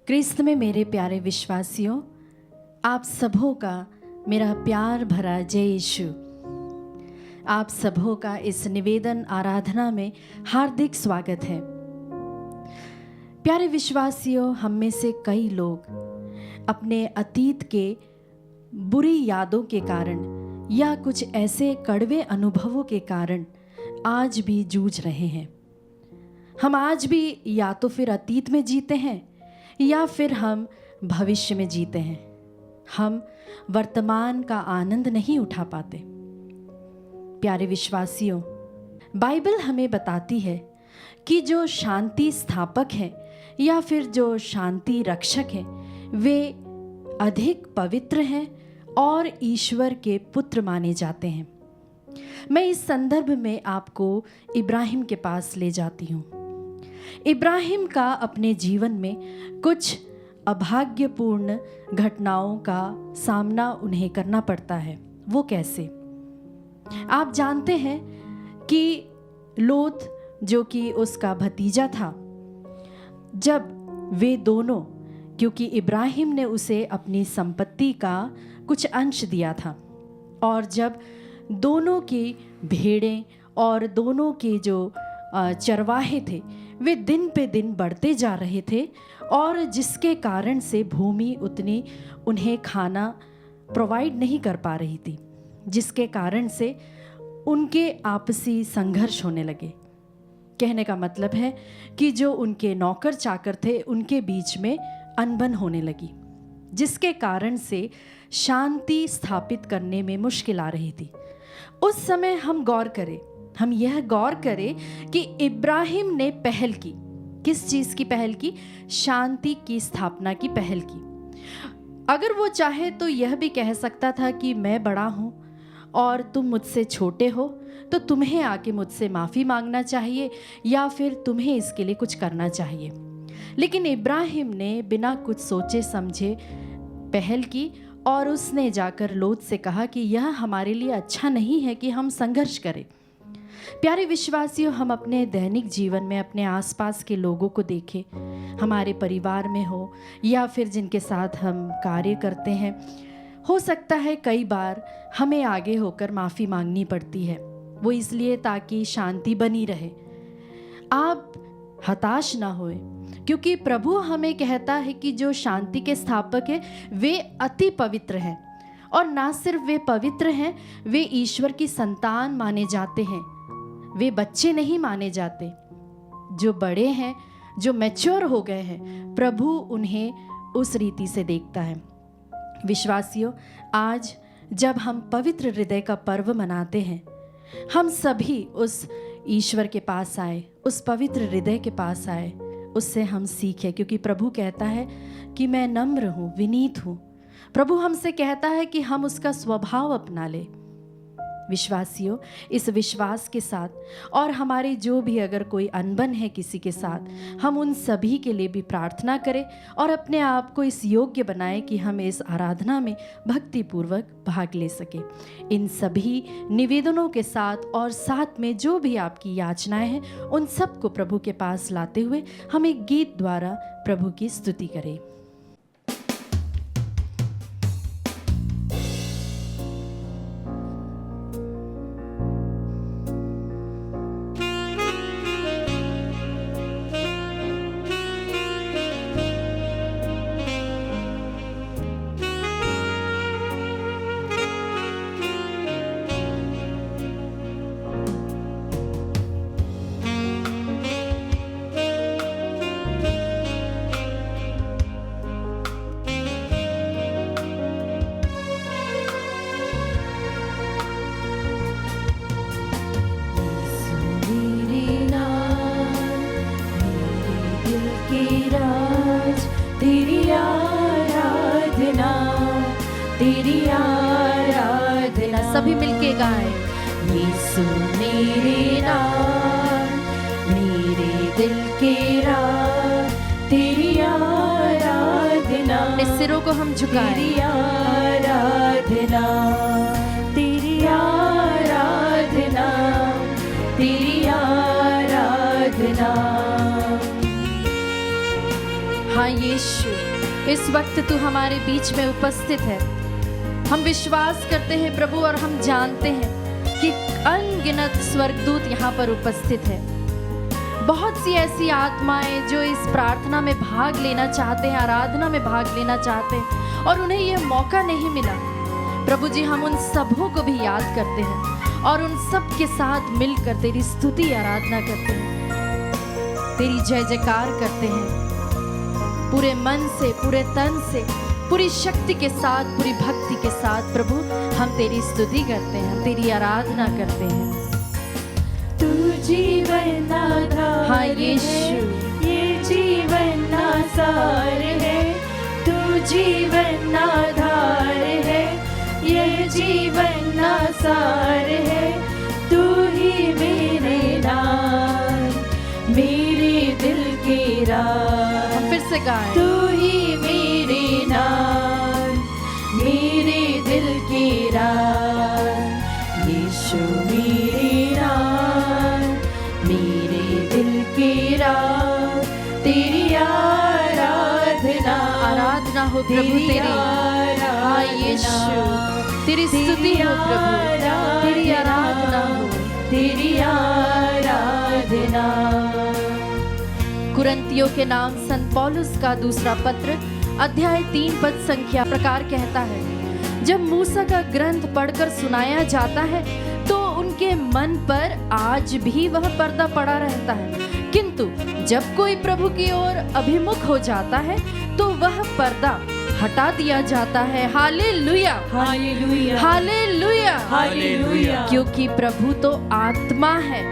क्रिस्त में मेरे प्यारे विश्वासियों, आप सबों का मेरा प्यार भरा जय यीशु। आप सबों का इस निवेदन आराधना में हार्दिक स्वागत है। प्यारे विश्वासियों, हम में से कई लोग अपने अतीत के बुरी यादों के कारण या कुछ ऐसे कड़वे अनुभवों के कारण आज भी जूझ रहे हैं। हम आज भी या तो फिर अतीत में जीते हैं या फिर हम भविष्य में जीते हैं। हम वर्तमान का आनंद नहीं उठा पाते। प्यारे विश्वासियों, बाइबल हमें बताती है कि जो शांति स्थापक है या फिर जो शांति रक्षक है, वे अधिक पवित्र हैं और ईश्वर के पुत्र माने जाते हैं। मैं इस संदर्भ में आपको इब्राहिम के पास ले जाती हूँ। इब्राहिम का अपने जीवन में कुछ अभाग्यपूर्ण घटनाओं का सामना उन्हें करना पड़ता है। वो कैसे? आप जानते हैं कि लोत, जो कि उसका भतीजा था, जब वे दोनों, क्योंकि इब्राहिम ने उसे अपनी संपत्ति का कुछ अंश दिया था, और जब दोनों की भेड़ें और दोनों के जो चरवाहे थे वे दिन पे दिन बढ़ते जा रहे थे, और जिसके कारण से भूमि उतनी उन्हें खाना प्रोवाइड नहीं कर पा रही थी, जिसके कारण से उनके आपसी संघर्ष होने लगे। कहने का मतलब है कि जो उनके नौकर चाकर थे उनके बीच में अनबन होने लगी, जिसके कारण से शांति स्थापित करने में मुश्किल आ रही थी। उस समय हम यह गौर करें कि इब्राहिम ने पहल की। किस चीज़ की पहल की? शांति की स्थापना की पहल की। अगर वो चाहे तो यह भी कह सकता था कि मैं बड़ा हूँ और तुम मुझसे छोटे हो, तो तुम्हें आके मुझसे माफ़ी मांगना चाहिए या फिर तुम्हें इसके लिए कुछ करना चाहिए। लेकिन इब्राहिम ने बिना कुछ सोचे समझे पहल की और उसने जाकर लोत से कहा कि यह हमारे लिए अच्छा नहीं है कि हम संघर्ष करें। प्यारे विश्वासियों, हम अपने दैनिक जीवन में अपने आसपास के लोगों को देखें, हमारे परिवार में हो या फिर जिनके साथ हम कार्य करते हैं, हो सकता है कई बार हमें आगे होकर माफ़ी मांगनी पड़ती है। वो इसलिए ताकि शांति बनी रहे। आप हताश ना होए, क्योंकि प्रभु हमें कहता है कि जो शांति के स्थापक है वे अति पवित्र हैं, और ना सिर्फ वे पवित्र हैं, वे ईश्वर की संतान माने जाते हैं। वे बच्चे नहीं माने जाते। जो बड़े हैं, जो मैच्योर हो गए हैं, प्रभु उन्हें उस रीति से देखता है। विश्वासियों, आज जब हम पवित्र हृदय का पर्व मनाते हैं, हम सभी उस ईश्वर के पास आए, उस पवित्र हृदय के पास आए, उससे हम सीखें, क्योंकि प्रभु कहता है कि मैं नम्र हूँ, विनीत हूँ। प्रभु हमसे कहता है कि हम उसका स्वभाव अपना ले। विश्वासियों, इस विश्वास के साथ और हमारे जो भी अगर कोई अनबन है किसी के साथ, हम उन सभी के लिए भी प्रार्थना करें और अपने आप को इस योग्य बनाएं कि हम इस आराधना में भक्तिपूर्वक भाग ले सकें। इन सभी निवेदनों के साथ और साथ में जो भी आपकी याचनाएं हैं, उन सबको प्रभु के पास लाते हुए हम एक गीत द्वारा प्रभु की स्तुति करें। सभी मिलके गाएं। यीशु मेरे नाम, मेरे दिल के राज, तेरी आराधना। अपने सिरों को हम झुकाएं। तेरी आराधना, तेरी आराधना, तेरी आराधना। हाँ यीशु, इस वक्त तू हमारे बीच में उपस्थित है। हम विश्वास करते हैं प्रभु और हम जानते हैं कि अनगिनत स्वर्गदूत यहाँ पर उपस्थित है। बहुत सी ऐसी आत्माएं जो इस प्रार्थना में भाग लेना चाहते हैं, आराधना में भाग लेना चाहते हैं और उन्हें यह मौका नहीं मिला। प्रभु जी, हम उन सबों को भी याद करते हैं और उन सब के साथ मिलकर तेरी स्तुति आराधना करते हैं, तेरी जय जयकार करते हैं पूरे मन से, पूरे तन से, पूरी शक्ति के साथ, पूरी भक्ति के साथ। प्रभु, हम तेरी स्तुति करते हैं, हम तेरी आराधना करते हैं। तू जीवन आधार, हाँ यीशु, ये जीवन आसार है। तू जीवन आधार है, ये जीवन आसार है। तू ही मेरे नाम, मेरे दिल की राह। हम फिर से गाएं। तू ही मेरे नाम, मेरे दिल की राह। यीशु मेरे नाम, मेरे दिल की राह। तेरी आराधना, आराधना हो प्रभु तेरी। हाँ यीशु, तेरी स्तुति हो प्रभु, तेरी आराधना हो, तेरी आराधना। कुरिन्थियों के नाम संत पौलुस का दूसरा पत्र अध्याय 3 पद संख्या प्रकार कहता है, जब मूसा का ग्रंथ पढ़कर सुनाया जाता है तो उनके मन पर आज भी वह पर्दा पड़ा रहता है, किंतु जब कोई प्रभु की ओर अभिमुख हो जाता है तो वह पर्दा हटा दिया जाता है। Hallelujah, hallelujah, hallelujah, hallelujah. क्योंकि प्रभु तो आत्मा है।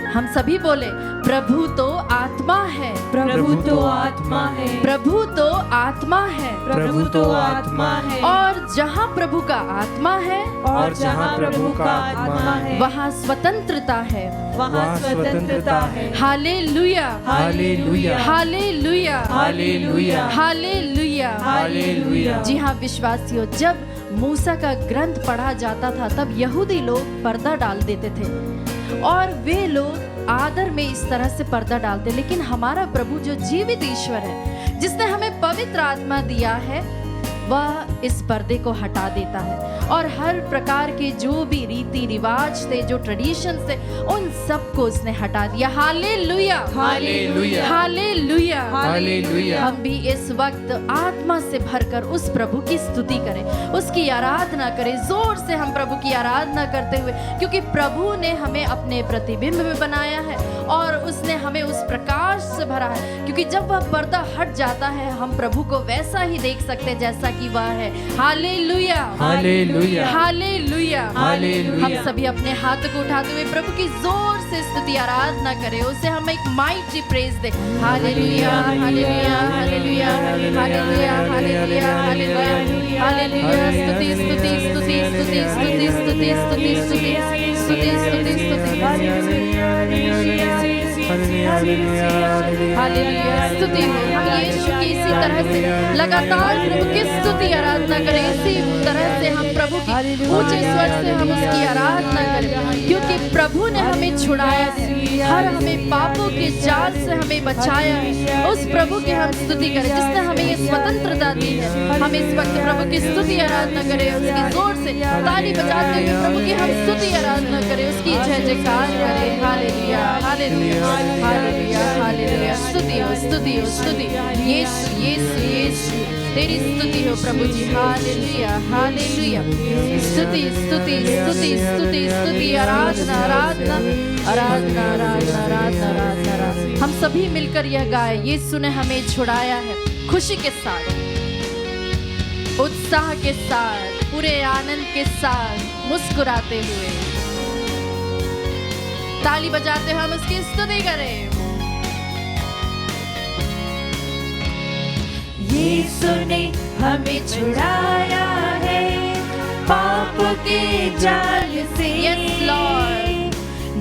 हम सभी बोले, प्रभु तो आत्मा है, प्रभु तो आत्मा है, प्रभु तो आत्मा है, प्रभु तो आत्मा है। और जहाँ प्रभु का आत्मा है, और जहाँ प्रभु का आत्मा है, वहाँ स्वतंत्रता है, वहाँ स्वतंत्रता है। Hallelujah, hallelujah, hallelujah, hallelujah, hallelujah, hallelujah. जी हाँ विश्वासियों, जब मूसा का ग्रंथ पढ़ा जाता था तब यहूदी लोग पर्दा डाल देते थे और वे लोग आदर में इस तरह से पर्दा डालते, लेकिन हमारा प्रभु जो जीवित ईश्वर है, जिसने हमें पवित्र आत्मा दिया है, वह इस पर्दे को हटा देता है और हर प्रकार के जो भी रीति रिवाज थे, जो ट्रेडिशन थे, उन सब को उसने हटा दिया। Hallelujah, hallelujah, hallelujah, hallelujah. हम भी इस वक्त आत्मा से भरकर उस प्रभु की स्तुति करें, उसकी आराधना करें, जोर से हम प्रभु की आराधना करते हुए, क्योंकि प्रभु ने हमें अपने प्रतिबिंब में बनाया है और उसने हमें उस प्रकाश से भरा है, क्योंकि जब वह पर्दा हट जाता है हम प्रभु को वैसा ही देख सकते हैं जैसा कि वह है। Hallelujah, hallelujah, hallelujah, hallelujah. हम सभी अपने हाथ को उठाते हुए प्रभु की जोर से स्तुति आराधना करें, उसे हम एक माइटी प्रेज दें। Hallelujah, hallelujah, hallelujah, hallelujah, hallelujah, hallelujah, hallelujah. स्तुति, स्तुति, स्तुति, स्तुति, स्तुति, स्तुति, स्तुति, स्तुति, स्तुति, स्तुति, स्तुति। हालेलुया, स्तुति हो। हम यीशु की इसी तरह से लगातार प्रभु की स्तुति आराधना करें, इसी तरह से हम प्रभु की ऊंचे स्वर से हम उसकी आराधना करें, क्योंकि प्रभु ने हमें छुड़ाया है, हर हमें पापों के जाल से हमें बचाया है। उस प्रभु की हम स्तुति करें जिसने हमें ये स्वतंत्रता दी है। हम इस वक्त प्रभु की स्तुति आराधना करें, उसकी जोर से ताली बजाते हुए प्रभु की हम स्तुति आराधना करें, उसकी जय जयकार करें। Hallelujah, hallelujah, hallelujah, hallelujah. स्तुति हो, स्तुति हो, स्तुति। यीशु, यीशु, यीशु, तेरी स्तुति हो प्रभु जी। Hallelujah, hallelujah. स्तुति, स्तुति, स्तुति, स्तुति, स्तुति, आराधना, आराधना, आराधना, आराधना, आराधना, आराधना, आराधना। हम सभी मिलकर यह गाए, यीशु ने हमें छुड़ाया है। खुशी के साथ, उत्साह के साथ, पूरे आनंद के साथ, मुस्कुराते हुए, ताली बजाते हुए हम उसकी स्तुति करें। यीशु ने हमें छुड़ाया है पाप के जाल से। Yes, Lord.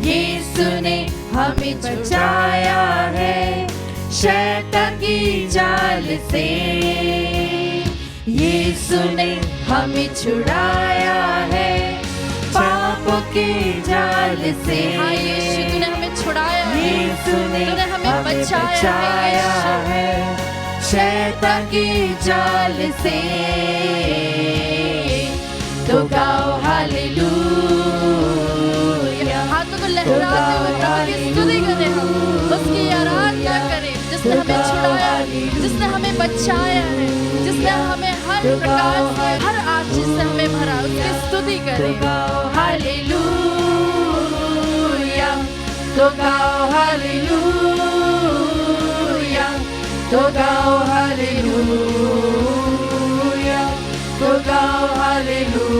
यीशु ने हमें बचाया है शैतान की जाल से। यीशु ने हमें छुड़ाया है पाप के जाल से। हाँ यीशु, तूने हमें छुड़ाया है, यीशु ने तूने हमें बचाया है शैतान की जाल से। तो गाओ हालेलुया। हाथों को लहराते हुए प्रभु की स्तुति करें, हम उसकी आराधना करें, जिसने हमें छुड़ाया, जिसने हमें बचाया है, जिसने हमें हर प्रकार से, हर आशीष से हमें भरा, उसकी स्तुति करें। हालेलुया। तो गाओ हालेलुया। तो गाओ हालेलुया। तो गाओ हालेलुया।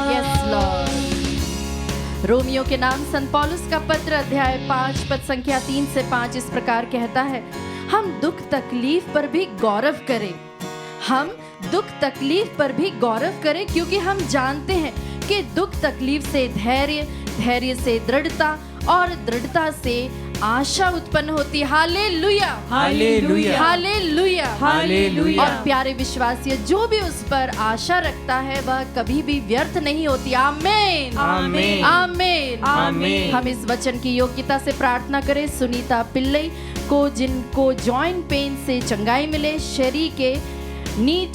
Yes Lord. रोमियो के नाम संत पौलुस का पत्र अध्याय 5 पद संख्या 3 से 5 इस प्रकार कहता है, हम दुख तकलीफ पर भी गौरव करें, हम दुख तकलीफ पर भी गौरव करें, क्योंकि हम जानते हैं कि दुख तकलीफ से धैर्य, धैर्य से दृढ़ता और दृढ़ता से आशा उत्पन्न होती है। Hallelujah, hallelujah, hallelujah, hallelujah. और प्यारे विश्वासी, जो भी उस पर आशा रखता है वह कभी भी व्यर्थ नहीं होती। आमीन, आमीन, आमीन, आमीन। हम इस वचन की योग्यता से प्रार्थना करें सुनीता पिल्लई को, जिनको जॉइंट पेन से चंगाई मिले, शरीर के नीट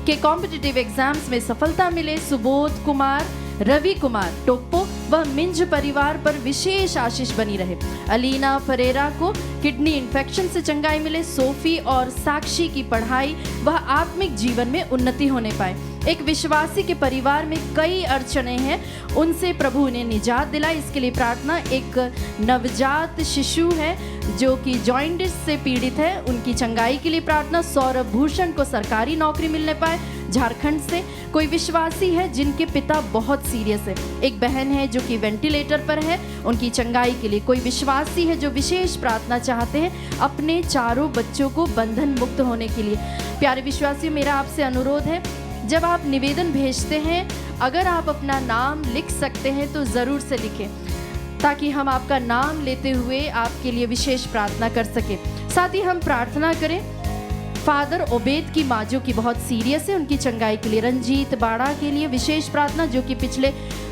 के कॉम्पिटिटिव एग्जाम्स में सफलता मिले, सुबोध कुमार, रवि कुमार टोप्पो व मिंज परिवार पर विशेष आशीष बनी रहे। अलीना फरेरा को किडनी इन्फेक्शन से चंगाई मिले, सोफी और साक्षी की पढ़ाई व आत्मिक जीवन में उन्नति होने पाए। एक विश्वासी के परिवार में कई अड़चने हैं, उनसे प्रभु उन्हें निजात दिलाए, इसके लिए प्रार्थना। एक नवजात शिशु है जो कि जॉइंटिस से पीड़ित है, उनकी चंगाई के लिए प्रार्थना। सौरभ भूषण को सरकारी नौकरी मिलने पाए, झारखंड से। कोई विश्वासी है जिनके पिता बहुत सीरियस है, एक बहन है जो कि वेंटिलेटर पर है, उनकी चंगाई के लिए। कोई विश्वासी है जो विशेष प्रार्थना चाहते हैं अपने चारों बच्चों को बंधन मुक्त होने के लिए। प्यारे विश्वासियों, मेरा आपसे अनुरोध है, जब आप निवेदन भेजते हैं, अगर आप अपना नाम लिख सकते हैं तो ज़रूर से लिखें, ताकि हम आपका नाम लेते हुए आपके लिए विशेष प्रार्थना कर सके। साथ ही हम प्रार्थना करें फादर ओबेद की माँ जो कि बहुत सीरियस है, उनकी चंगाई के लिए। रंजीत बाड़ा के लिए विशेष प्रार्थना, जो कि पिछले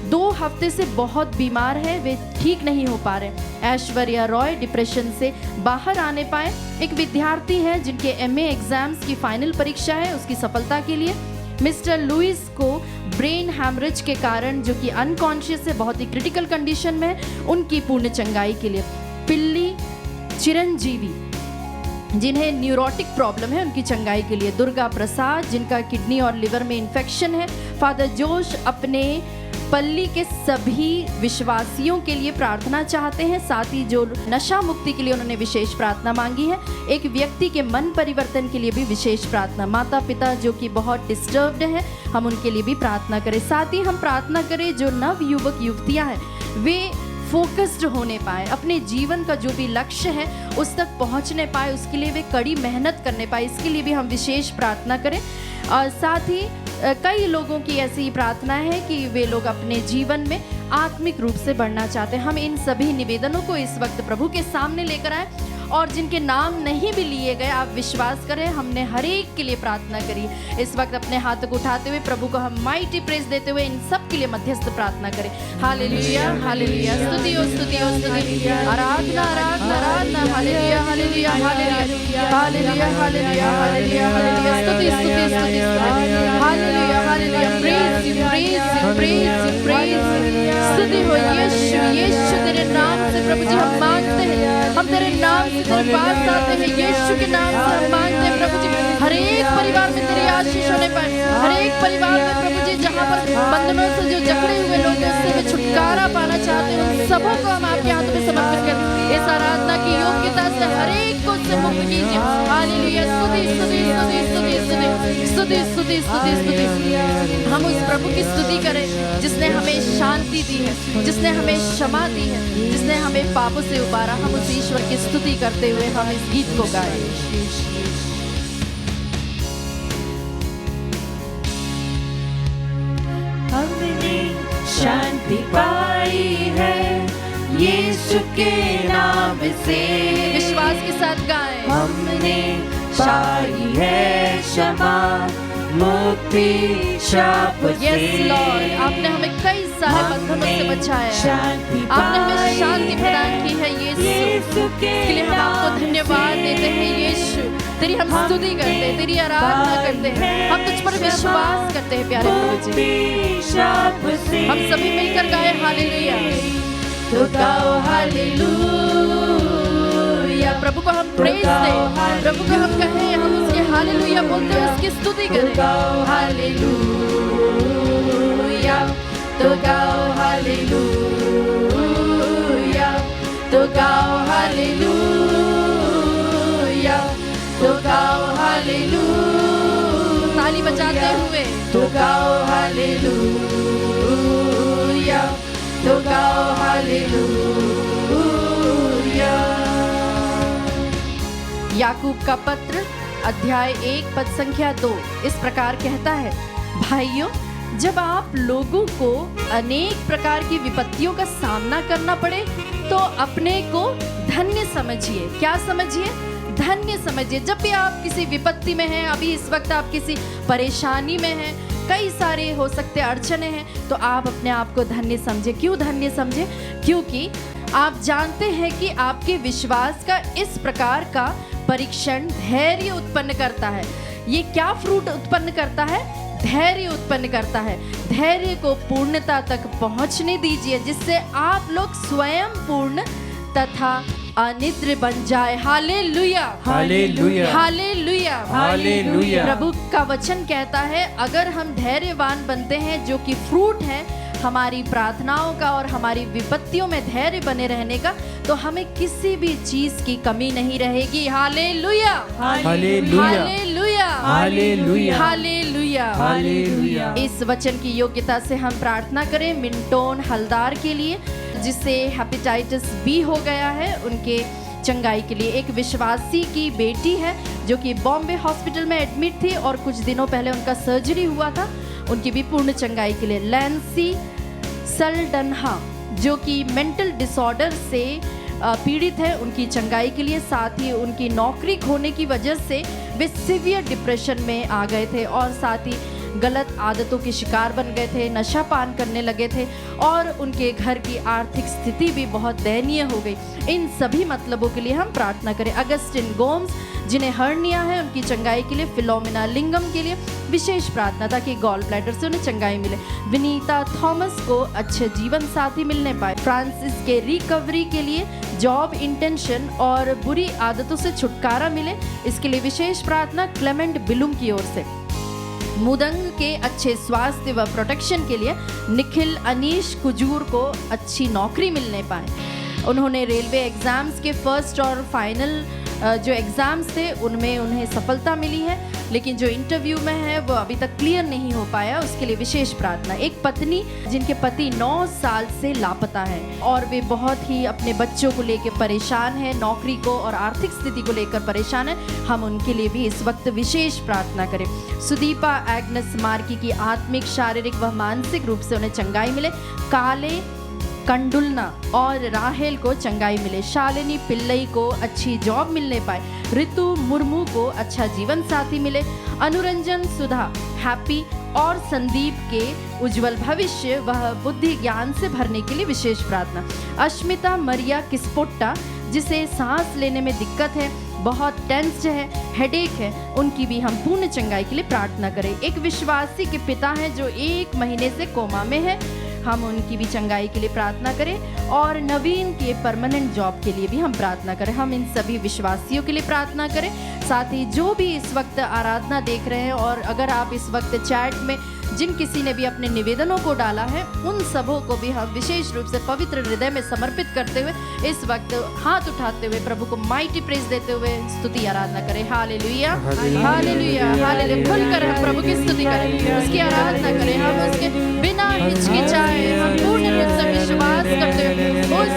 2 हफ्ते से बहुत बीमार है, वे ठीक नहीं हो पा रहे। ऐश्वर्या रॉय डिप्रेशन से बाहर आने पाए। एक विद्यार्थी है जिनके MA एग्जाम्स की फाइनल परीक्षा है, उसकी सफलता के लिए। मिस्टर लुइस को ब्रेन हैमरेज के कारण, जो कि अनकॉन्शियस है, बहुत ही क्रिटिकल कंडीशन में है, उनकी पूर्ण चंगाई के लिए। पिल्ली चिरंजीवी जिन्हें न्यूरोटिक प्रॉब्लम है, उनकी चंगाई के लिए। दुर्गा प्रसाद जिनका किडनी और लिवर में इन्फेक्शन है। फादर जोश अपने पल्ली के सभी विश्वासियों के लिए प्रार्थना चाहते हैं, साथ ही जो नशा मुक्ति के लिए उन्होंने विशेष प्रार्थना मांगी है। एक व्यक्ति के मन परिवर्तन के लिए भी विशेष प्रार्थना। माता पिता जो कि बहुत डिस्टर्ब्ड हैं, हम उनके लिए भी प्रार्थना करें। साथ ही हम प्रार्थना करें जो नव युवक युवतियाँ हैं वे फोकस्ड होने पाए, अपने जीवन का जो भी लक्ष्य है उस तक पहुंचने पाए, उसके लिए वे कड़ी मेहनत करने पाए, इसके लिए भी हम विशेष प्रार्थना करें। और साथ ही कई लोगों की ऐसी प्रार्थना है कि वे लोग अपने जीवन में आत्मिक रूप से बढ़ना चाहते हैं। हम इन सभी निवेदनों को इस वक्त प्रभु के सामने लेकर आए, और जिनके नाम नहीं भी लिए गए, आप विश्वास करें, हमने हर एक के लिए प्रार्थना करी। इस वक्त अपने हाथों को उठाते हुए प्रभु को हम माइटी प्रेज देते हुए इन सब के लिए मध्यस्थ प्रार्थना करें। हालेलुया, हालेलुया, स्तुति हो, स्तुति हो, स्तुति, आराधना, आराधना, आराधना। Hallelujah, hallelujah, hallelujah, hallelujah, hallelujah, hallelujah, hallelujah, स्तुति, स्तुति, स्तुति, hallelujah, hallelujah, praise you, praise you, praise you, praise you. स्तुति हो यीशु, यीशु तेरे नाम से प्रभु जी हम मांगते हैं, हम तेरे नाम से तेरे पास आते हैं, यीशु के नाम से हम मांगते हैं प्रभु जी। हर एक परिवार में तेरी आशीष होने पाए, हर एक परिवार में प्रभु जी जहाँ पर बंधनों से जो जकड़े हुए लोग हैं उससे वे छुटकारा पाना चाहते हैं, उन सबों को हम आपके हाथ में समर्पित करें। इस आराधना की योग्यता से हर एक को उससे मुक्त कीजिए। हालेलुया, स्तुति, स्तुति, स्तुति, स्तुति, स्तुति, स्तुति, स्तुति, स्तुति, स्तुति। हम उस प्रभु की स्तुति करें जिसने हमें शांति दी है, जिसने हमें क्षमा दी है, जिसने हमें पापों से उबारा। हम उस ईश्वर की स्तुति करते हुए हम इस गीत को गाएं। हमने शांति पाई है यीशु के नाम से, विश्वास के साथ गाएं। हमने पाई है क्षमा मुक्ति शाप यस से लॉर्ड, आपने हमें कई सारे बंधनों से बचाया है, शांति आपने हमें पाई शांति प्रदान है। की है यीशु। यीशु के इसके लिए हम आपको नाम धन्यवाद से देते हैं यीशु। तेरी हम स्तुति करते हैं, तेरी आराधना करते हैं, हम तुझ पर विश्वास करते हैं प्यारे प्रभु जी। मुक्ति शाप से हम सभी मिलकर गाए हालेलुया। तो गाओ हालेलुया। प्रभु को हम प्रेज दें, प्रभु को हम कहें, हम उसके हालेलुया बोलते हुए उसकी स्तुति तो करें। गाओ हालेलुया। तो गाओ हालेलुया। तो गाओ हालेलुया। तो गाओ हालेलुया। ताली बजाते हुए तो गाओ हालेलुया। तो गाओ हालेलुया। याकूब का पत्र अध्याय 1 पद संख्या 2 इस प्रकार कहता है, भाइयों, जब आप लोगों को अनेक प्रकार की विपत्तियों का सामना करना पड़े तो अपने को धन्य समझिए। क्या समझिए? धन्य समझिए। जब भी आप किसी विपत्ति में हैं, अभी इस वक्त आप किसी परेशानी में हैं, कई सारे हो सकते अड़चने हैं, तो आप अपने आप को धन्य समझे। क्यों धन्य समझे? क्योंकि आप जानते हैं कि आपके विश्वास का इस प्रकार का परीक्षण धैर्य उत्पन्न करता है। ये क्या फ्रूट उत्पन्न करता है? धैर्य उत्पन्न करता है। धैर्य को पूर्णता तक पहुंचने दीजिए, जिससे आप लोग स्वयं पूर्ण तथा अनिद्र बन जाए। Hallelujah, hallelujah, hallelujah, hallelujah. प्रभु का वचन कहता है, अगर हम धैर्यवान बनते हैं, जो कि फ्रूट है हमारी प्रार्थनाओं का और हमारी विपत्तियों में धैर्य बने रहने का, तो हमें किसी भी चीज की कमी नहीं रहेगी। Hallelujah, hallelujah, hallelujah, hallelujah, hallelujah, hallelujah. इस वचन की योग्यता से हम प्रार्थना करें मिंटोन हलदार के लिए, जिसे हेपेटाइटिस बी हो गया है, उनके चंगाई के लिए। एक विश्वासी की बेटी है जो कि बॉम्बे हॉस्पिटल में एडमिट थी और कुछ दिनों पहले उनका सर्जरी हुआ था, उनकी भी पूर्ण चंगाई के लिए। लैंसी सल्डनहा जो कि मेंटल डिसऑर्डर से पीड़ित है, उनकी चंगाई के लिए। साथ ही उनकी नौकरी खोने की वजह से वे सीवियर डिप्रेशन में आ गए थे और साथ ही गलत आदतों के शिकार बन गए थे, नशा पान करने लगे थे और उनके घर की आर्थिक स्थिति भी बहुत दयनीय हो गई। इन सभी मतलबों के लिए हम प्रार्थना करें। अगस्टिन गोम्स जिन्हें हर्निया है, उनकी चंगाई के लिए। फिलोमिना लिंगम के लिए विशेष प्रार्थना ताकि गॉल ब्लैडर से उन्हें चंगाई मिले। विनीता थॉमस को अच्छे जीवन साथी मिलने पाए। फ्रांसिस के रिकवरी के लिए, जॉब इंटेंशन और बुरी आदतों से छुटकारा मिले, इसके लिए विशेष प्रार्थना क्लेमेंट बिलुम की ओर से। मुदंग के अच्छे स्वास्थ्य व प्रोटेक्शन के लिए निखिल अनीश कुजूर को अच्छी नौकरी मिलने पाए। उन्होंने रेलवे एग्ज़ाम्स के फर्स्ट और फाइनल जो एग्ज़ाम्स थे उनमें उन्हें सफलता मिली है, लेकिन जो इंटरव्यू में है वो अभी तक क्लियर नहीं हो पाया, उसके लिए विशेष प्रार्थना। एक पत्नी जिनके पति 9 साल से लापता है और वे बहुत ही अपने बच्चों को लेकर परेशान है, नौकरी को और आर्थिक स्थिति को लेकर परेशान है, हम उनके लिए भी इस वक्त विशेष प्रार्थना करें। सुदीपा एग्नेस मार्की की आत्मिक, शारीरिक व मानसिक रूप से उन्हें चंगाई मिले। काले कंडुलना और राहेल को चंगाई मिले। शालिनी पिल्लई को अच्छी जॉब मिलने पाए। ऋतु मुर्मू को अच्छा जीवन साथी मिले। अनुरंजन, सुधा, हैप्पी और संदीप के उज्जवल भविष्य वह बुद्धि ज्ञान से भरने के लिए विशेष प्रार्थना। अश्मिता मरिया किस्पोट्टा जिसे सांस लेने में दिक्कत है, बहुत टेंस्ड है, हेडेक है, उनकी भी हम पूर्ण चंगाई के लिए प्रार्थना करें। एक विश्वासी के पिता हैं जो 1 महीने से कोमा में है, हम उनकी भी चंगाई के लिए प्रार्थना करें। और नवीन के परमानेंट जॉब के लिए भी हम प्रार्थना करें। हम इन सभी विश्वासियों के लिए प्रार्थना करें। साथ ही जो भी इस वक्त आराधना देख रहे हैं और अगर आप इस वक्त चैट में जिन किसी ने भी अपने निवेदनों को डाला है, उन सबों को भी हम विशेष रूप से पवित्र हृदय में समर्पित करते हुए इस वक्त हाथ उठाते हुए प्रभु को माइटी प्रेज देते हुए स्तुति आराधना करें। Hallelujah, hallelujah, hallelujah. खुलकर हम प्रभु की स्तुति करें, उसकी आराधना करें। हम उसके बिना हिचकिचाए, हम पूर्ण रूप से विश्वास करते हुए उस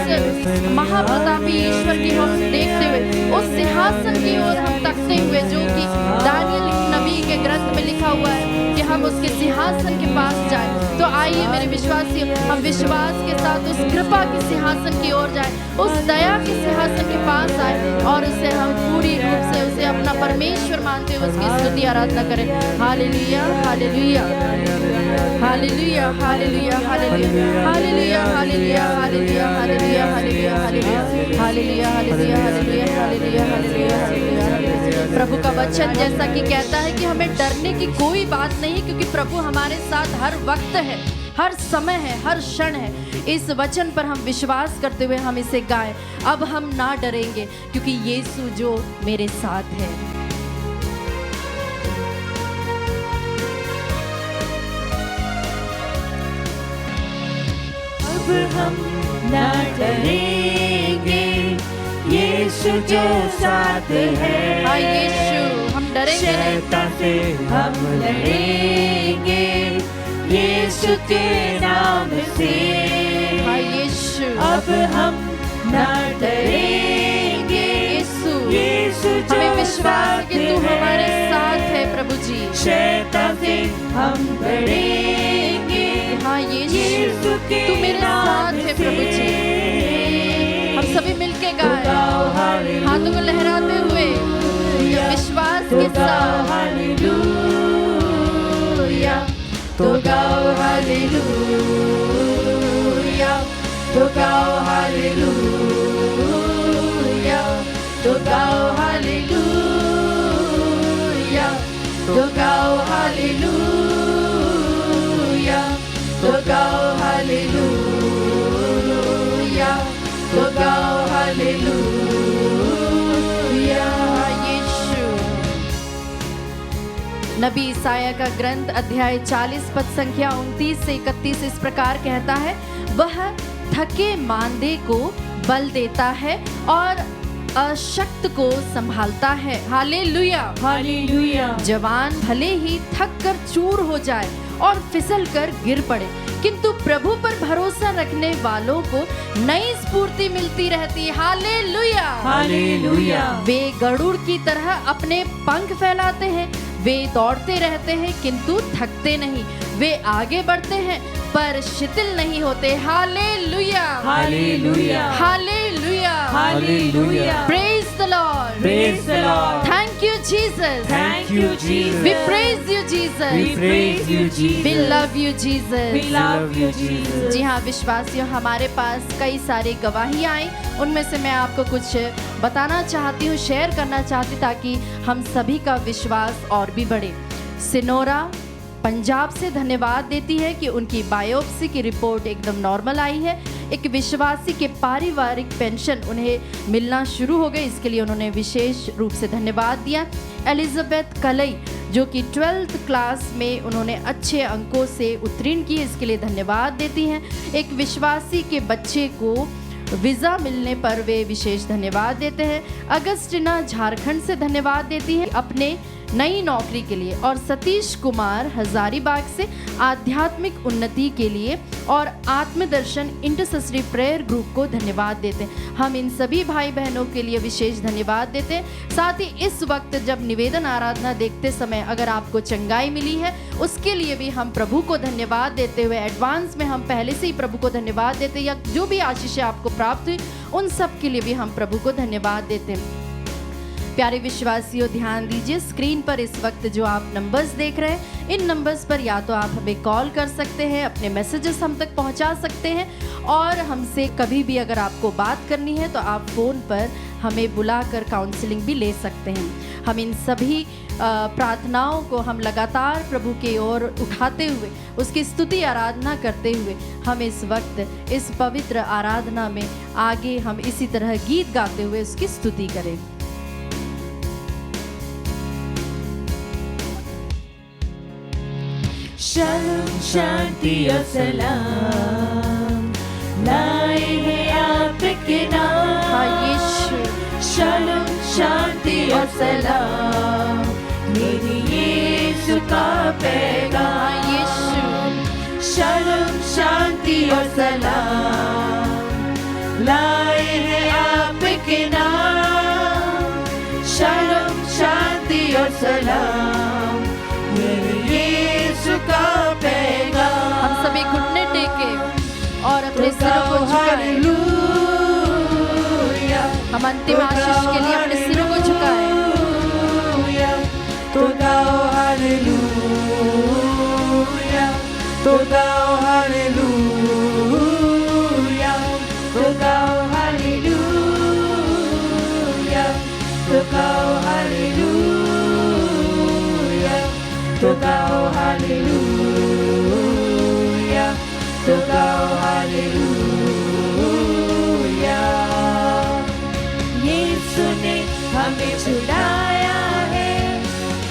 महाप्रतापी ईश्वर की ओर देखते हुए, उस सिंहासन की ओर हम तकते हुए जो कि दानियल नबी के ग्रंथ में लिखा हुआ है कि हम उसके सिंहासन के पास जाएं। तो आइए मेरे विश्वासियों, हम विश्वास के साथ उस कृपा के सिंहासन की ओर जाएं, उस दया के सिंहासन के पास आए और उसे हम पूरी रूप से उसे अपना अपना परमेश्वर मानते हुए उसकी स्तुति आराधना करें। Hallelujah hallelujah hallelujah hallelujah hallelujah hallelujah hallelujah hallelujah hallelujah hallelujah hallelujah hallelujah hallelujah hallelujah hallelujah hallelujah. प्रभु का वचन जैसा कि कहता है कि हमें डरने की कोई बात नहीं, क्योंकि प्रभु हमारे साथ हर वक्त है, हर समय है, हर क्षण है। इस वचन पर हम विश्वास करते हुए हम इसे गाएं। अब हम ना डरेंगे क्योंकि यीशु जो मेरे साथ है। अब हम ना डरेंगे, यीशु जो साथ है। हाँ यीशु, हम डरेंगे नहीं। शैतान से हम लड़ेंगे यीशु के नाम से। हाँ यीशु, अब हम ना डरेंगे, यीशु जो हमें विश्वास है कि तू हमारे साथ है प्रभु जी। शैतान से हम लड़ेंगे। हाँ यीशु, तू मेरे साथ है प्रभु जी। हम सभी मिलके गाएं, हाथों को लहराते हुए विश्वास के साथ। हालेलुया तो गाओ, हालेलुया तो गाओ, हालेलुया तो गाओ, हालेलुया तो गाओ, हालेलुया तो गाओ, हालेलुया तो गाओ, हालेलुया। नबी ईसाया का ग्रंथ अध्याय 40 पद संख्या 29 से 31 इस प्रकार कहता है, वह थके मांदे को बल देता है और अशक्त को संभालता है। Hallelujah hallelujah. जवान भले ही थक कर चूर हो जाए और फिसल कर गिर पड़े, किंतु प्रभु पर भरोसा रखने वालों को नई स्फूर्ति मिलती रहती है। Hallelujah hallelujah. वे गरुड़ की तरह अपने पंख फैलाते हैं, वे दौड़ते रहते हैं किंतु थकते नहीं, वे आगे बढ़ते हैं पर शिथिल नहीं होते। Hallelujah hallelujah hallelujah hallelujah. Praise the lord, Praise the Lord. Thank you Jesus, Thank you, Jesus. We praise you Jesus, We praise you, Jesus. We love you We Jesus. love you, Jesus. जी हाँ विश्वासियों, हमारे पास कई सारी गवाहियाँ आई, उनमें से मैं आपको कुछ बताना चाहती हूँ, शेयर करना चाहती, ताकि हम सभी का विश्वास और भी बढ़े। सिनोरा पंजाब से धन्यवाद देती है कि उनकी बायोप्सी की रिपोर्ट एकदम नॉर्मल आई है। एक विश्वासी के पारिवारिक पेंशन उन्हें मिलना शुरू हो गई, इसके लिए उन्होंने विशेष रूप से धन्यवाद दिया। एलिजाबेथ कलई जो कि 12th क्लास में उन्होंने अच्छे अंकों से उत्तीर्ण की, इसके लिए धन्यवाद देती हैं। एक विश्वासी के बच्चे को वीज़ा मिलने पर वे विशेष धन्यवाद देते हैं। अगस्टिना झारखंड से धन्यवाद देती है अपने नई नौकरी के लिए, और सतीश कुमार हजारीबाग से आध्यात्मिक उन्नति के लिए और आत्मदर्शन इंटरसेसरी प्रेयर ग्रुप को धन्यवाद देते हैं। हम इन सभी भाई बहनों के लिए विशेष धन्यवाद देते हैं। साथ ही इस वक्त जब निवेदन आराधना देखते समय अगर आपको चंगाई मिली है, उसके लिए भी हम प्रभु को धन्यवाद देते हुए एडवांस में हम पहले से ही प्रभु को धन्यवाद देते हैं, या जो भी आशीषें आपको प्राप्त हुई उन सब के लिए भी हम प्रभु को धन्यवाद देते हैं। प्यारे विश्वासियों, ध्यान दीजिए, स्क्रीन पर इस वक्त जो आप नंबर्स देख रहे हैं, इन नंबर्स पर या तो आप हमें कॉल कर सकते हैं, अपने मैसेजेस हम तक पहुंचा सकते हैं, और हमसे कभी भी अगर आपको बात करनी है तो आप फ़ोन पर हमें बुलाकर काउंसलिंग भी ले सकते हैं। हम इन सभी प्रार्थनाओं को हम लगातार प्रभु की ओर उठाते हुए, उसकी स्तुति आराधना करते हुए हम इस वक्त इस पवित्र आराधना में आगे हम इसी तरह गीत गाते हुए उसकी स्तुति करें। शालोम शांति और सलाम लाए हैं आपके नाम। हाँ यीशु, शालोम शांति और सलाम मेरी यीशु का पैगाम। हाँ यीशु, शालोम शांति और सलाम लाए हैं आपके नाम। शालोम शांति और सलाम मेरे यीशु का पैगाम। हम सभी घुटने टेके और अपने सिरों को झुकाएं। हालेलुया। हम अंतिम आशीष के लिए अपने सिरों को झुकाएं। तो गाओ हालेलुया, तो गाओ हालेलुया, तो गाओ हालेलुया, तो गाओ हालेलुया, तो गाओ हालेलुया। यीशु ने हमें छुड़ाया है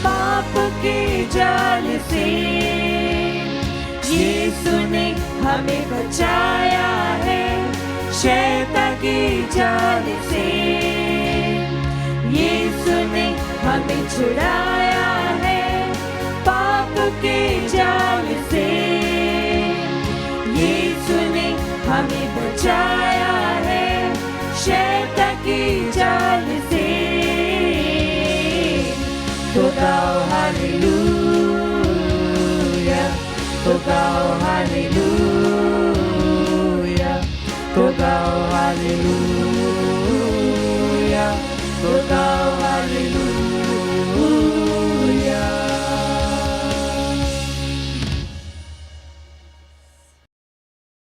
पाप के जाल से, यीशु ने हमें बचाया है शैतान की जाल से, यीशु ने हमें छुड़ाया है पाप के